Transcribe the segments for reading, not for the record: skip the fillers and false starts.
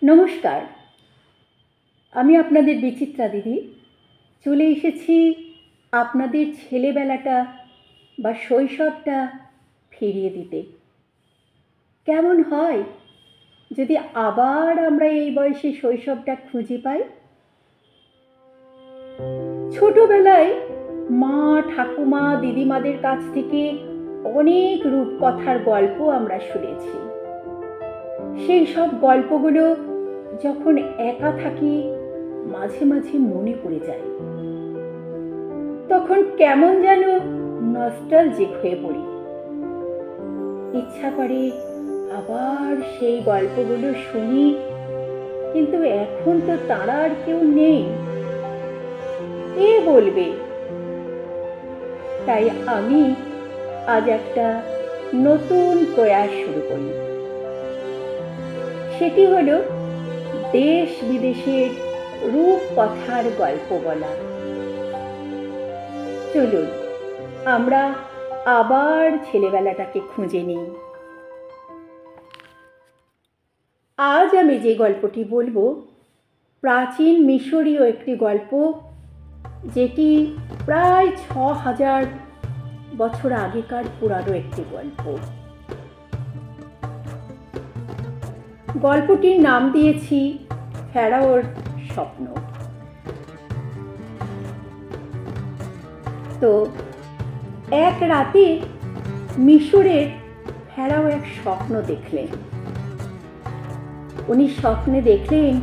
নমস্কার, আমি আপনাদের বিচিত্রা দিদি। চলে এসেছি আপনাদের ছেলেবেলাটা বা শৈশবটা ফিরিয়ে দিতে। কেমন হয় যদি আবার আমরা এই বয়সে শৈশবটা খুঁজে পাই? ছোটবেলায় মা, ঠাকুমা, দিদিমাদের কাছ থেকে অনেক রূপকথার গল্প আমরা শুনেছি। সেই সব গল্পগুলো যখন একা থাকি মাঝে মাঝে মনে পড়ে যায়, তখন কেমন যেন নস্টালজিক হয়ে পড়ি। ইচ্ছা করে আবার সেই গল্পগুলো শুনি, কিন্তু এখন তো তারা আর কেউ নেই, কে বলবে? তাই আমি আজ একটা নতুন প্রয়াস শুরু করি। সেটি হলো দেশ বিদেশের রূপকথার গল্প বলা। চলুন আমরা আবার ছেলেবেলাটাকে খুঁজে নিই। আজ আমি যে গল্পটি বলবো প্রাচীন মিশরীয় একটি গল্প, যেটি প্রায় ৬,০০০ বছর আগেকার পুরানো একটি গল্প। গল্পটির নাম দিয়েছি ফেরাওর স্বপ্ন। তো এক রাতে মিশরের ফেরাও এক স্বপ্ন দেখলেন। উনি স্বপ্নে দেখলেন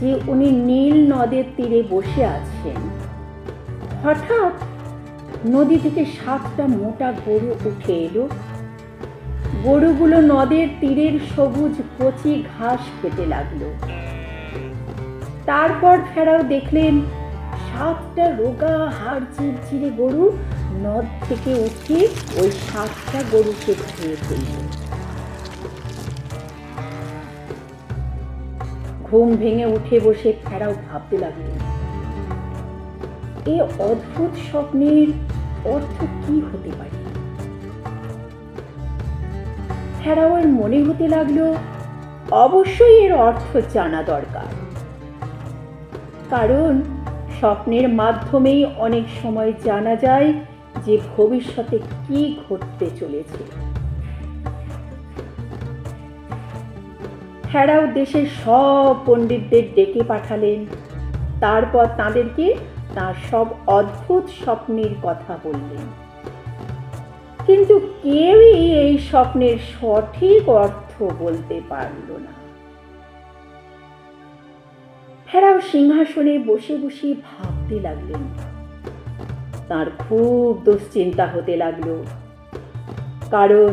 যে উনি নীল নদের তীরে বসে আছেন। হঠাৎ নদী থেকে ৭টা মোটা গরু উঠে এলো। গরুগুলো নদের তীরের সবুজ কচি ঘাস খেতে লাগলো। তারপর ফেরাও দেখলেন ৭টা রোগা হাড় চিরচিরে গরু নদ থেকে উঠে ওই ৭টা গরুকে খেয়ে ফেলল। ঘুম ভেঙে উঠে বসে ফেরাও ভাবতে লাগলেন, এ অদ্ভুত স্বপ্নের অর্থ কি হতে পারে? ফেরাওয়ের মনে হতে লাগলো অবশ্যই এর অর্থ জানা দরকার, কারণ স্বপ্নের মাধ্যমেই অনেক সময় জানা যায় যে ভবিষ্যতে কি ঘটতে চলেছে। ফেরাও দেশের সব পণ্ডিতদের ডেকে পাঠালেন। তারপর তাদেরকে তার সব অদ্ভুত স্বপ্নের কথা বললেন, কিন্তু কেউই এই স্বপ্নের সঠিক অর্থ বলতে পারল না। ফেরাও সিংহাসনে বসে বসে ভাবতে লাগলেন। তার খুব দুশ্চিন্তা হতে লাগলো, কারণ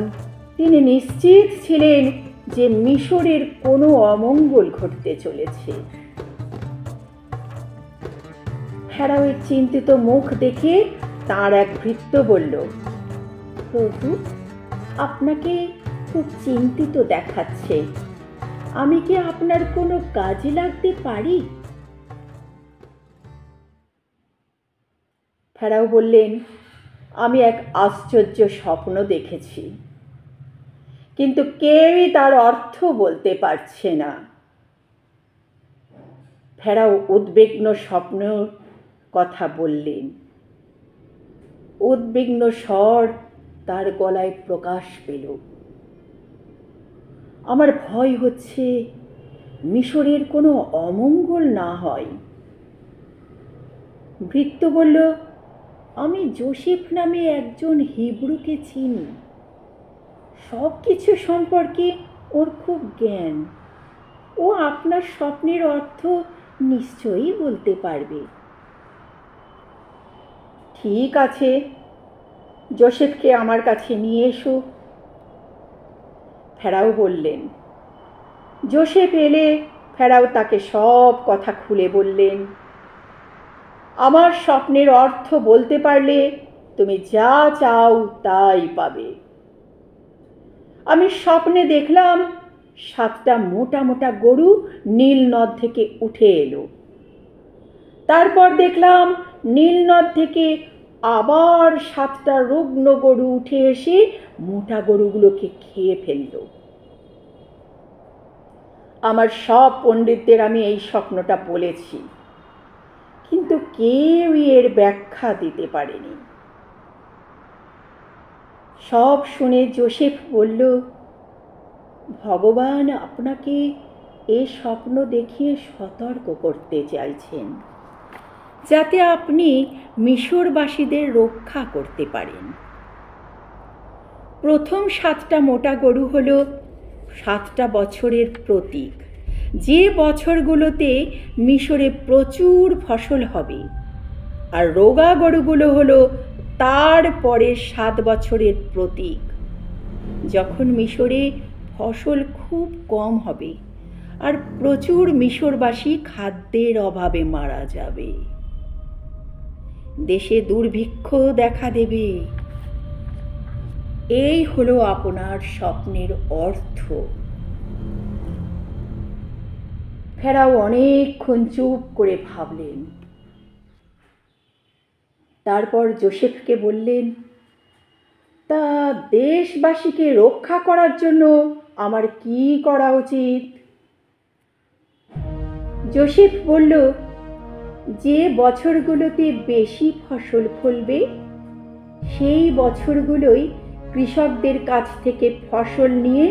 তিনি নিশ্চিত ছিলেন যে মিশরের কোনো অমঙ্গল ঘটতে চলেছে। ফেরাওয়ের চিন্তিত মুখ দেখে তার এক ভৃত্য বলল, প্রভু, আপনাকে খুব চিন্তিত দেখাচ্ছে, আমি কি আপনার কোনো কাজে লাগতে পারি? ফেরাও বললেন, আমি এক আশ্চর্য স্বপ্ন দেখেছি, কিন্তু কেউই তার অর্থ বলতে পারছে না। ফেরাও উদ্বিগ্ন স্বপ্নের কথা বললেন। উদ্বিগ্ন স্বর তার গলায় প্রকাশ পেল, আমার ভয় হচ্ছে মিশরের কোনো অমঙ্গল না হয়। ভৃত্য বলল, আমি যোসেফ নামে একজন হিব্রুকে চিনি, সব কিছু সম্পর্কে ওর খুব জ্ঞান, ও আপনার স্বপ্নের অর্থ নিশ্চয়ই বলতে পারবে। ঠিক আছে, যোসেফকে আমার কাছে নিয়ে এসো। ফেরাও বললেন। যোসেফ এলে ফেরাও তাকে সব কথা খুলে বললেন, আমার স্বপ্নের অর্থ বলতে পারলে তুমি যা চাও তাই পাবে। আমি স্বপ্নে দেখলাম ৭টা মোটা মোটা গরু নীল নদ থেকে উঠে এলো। তারপর দেখলাম নীল নদ থেকে আবার ৭টা রুগ্ন গরু উঠে এসে মোটা গরুগুলোকে খেয়ে ফেলল। আমার সব পণ্ডিতদের আমি এই স্বপ্নটা বলেছি, কিন্তু কেউ এর ব্যাখ্যা দিতে পারেনি। সব শুনে যোসেফ বলল, ভগবান আপনাকে এ স্বপ্ন দেখিয়ে সতর্ক করতে চাইছেন, যাতে আপনি মিশরবাসীদের রক্ষা করতে পারেন। প্রথম 7টা মোটা গরু হলো 7টা বছরের প্রতীক, যে বছরগুলোতে মিশরে প্রচুর ফসল হবে। আর রোগা গরুগুলো হলো তার পরের 7 বছরের প্রতীক, যখন মিশরে ফসল খুব কম হবে আর প্রচুর মিশরবাসী খাদ্যের অভাবে মারা যাবে। দেশে দুর্ভিক্ষ দেখা দেবে। এই হলো আপনার স্বপ্নের অর্থ। ফেরাও অনেকক্ষণ চুপ করে ভাবলেন। তারপর যোসেফকে বললেন, তা দেশবাসীকে রক্ষা করার জন্য আমার কি করা উচিত? যোসেফ বলল, যে বছরগুলোতে বেশি ফসল ফলবে সেই বছরগুলোই কৃষকদের কাছ থেকে ফসল নিয়ে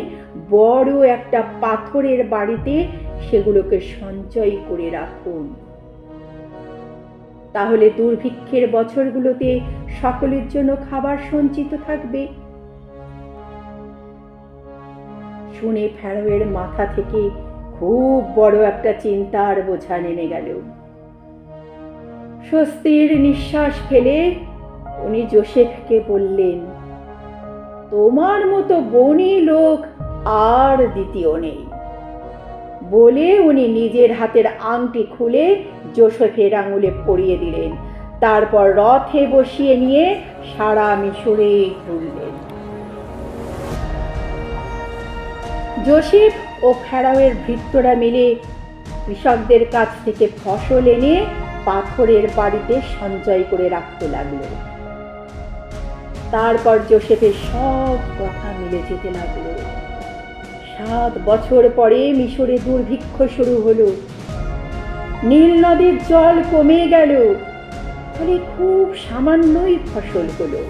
বড় একটা পাথরের বাড়িতে সেগুলোকে সঞ্চয় করে রাখুন। তাহলে দুর্ভিক্ষের বছরগুলোতে সকলের জন্য খাবার সঞ্চিত থাকবে। শুনে ফেরাওয়ের মাথা থেকে খুব বড় একটা চিন্তার বোঝা নেমে গেল। স্বস্তির নিঃশ্বাস ফেলে উনি যোসেফকে বললেন, তোমার মতো গুণী লোক আর দ্বিতীয় নেই। বলে উনি নিজের হাতের আংটি খুলে যোসেফের আঙুলে পরিয়ে দিলেন। তারপর রথে বসিয়ে নিয়ে সারা মিশরে ঘুরলেন। যোসেফ ও ফেরাওয়ের ভৃত্যরা মিলে কৃষকদের কাছ থেকে ফসল এনে পাথরের বাড়িতে সঞ্চয় করে রাখতে লাগলো। তারপর যোসেফের সব কথা মিলে যেতে লাগলো। 7 বছর পরে মিশরে দুর্ভিক্ষ শুরু হলো। নীল নদীর জল কমে গেল, ফলে খুব সামান্যই ফসল হলো।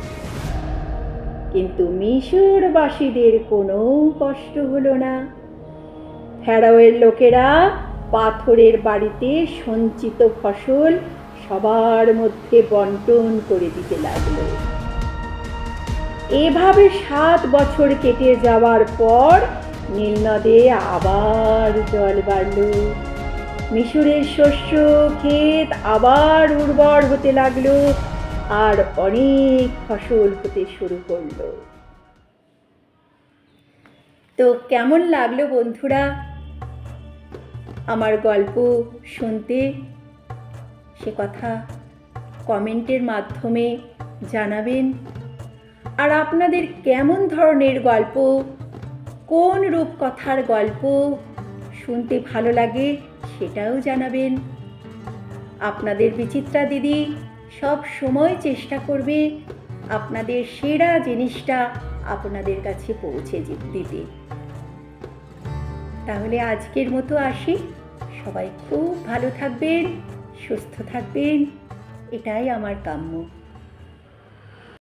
কিন্তু মিশরবাসীদের কোনো কষ্ট হলো না। ফেরাওয়ের লোকেরা পাথরের বাড়িতে সঞ্চিত ফসল সবার মধ্যে বন্টন করে দিতে লাগলো। এভাবে 7 বছর কেটে যাওয়ার পর নীল নদে আবার জল বাড়ল। মিশরের শস্য ক্ষেত আবার উর্বর হতে লাগলো আর অনেক ফসল হতে শুরু করলো। তো কেমন লাগলো বন্ধুরা আমার গল্প শুনতে? সে কথা কমেন্টের মাধ্যমে জানাবেন। আর আপনাদের কেমন ধরনের গল্প, কোন রূপকথার গল্প শুনতে ভালো লাগে সেটাও জানাবেন। আপনাদের বিচিত্রা দিদি সব সময় চেষ্টা করবে আপনাদের সেরা জিনিসটা আপনাদের কাছে পৌঁছে দিতে। তাহলে আজকের মতো আসি। সবাই খুব ভালো থাকবেন, সুস্থ থাকবেন, এটাই আমার কাম্য।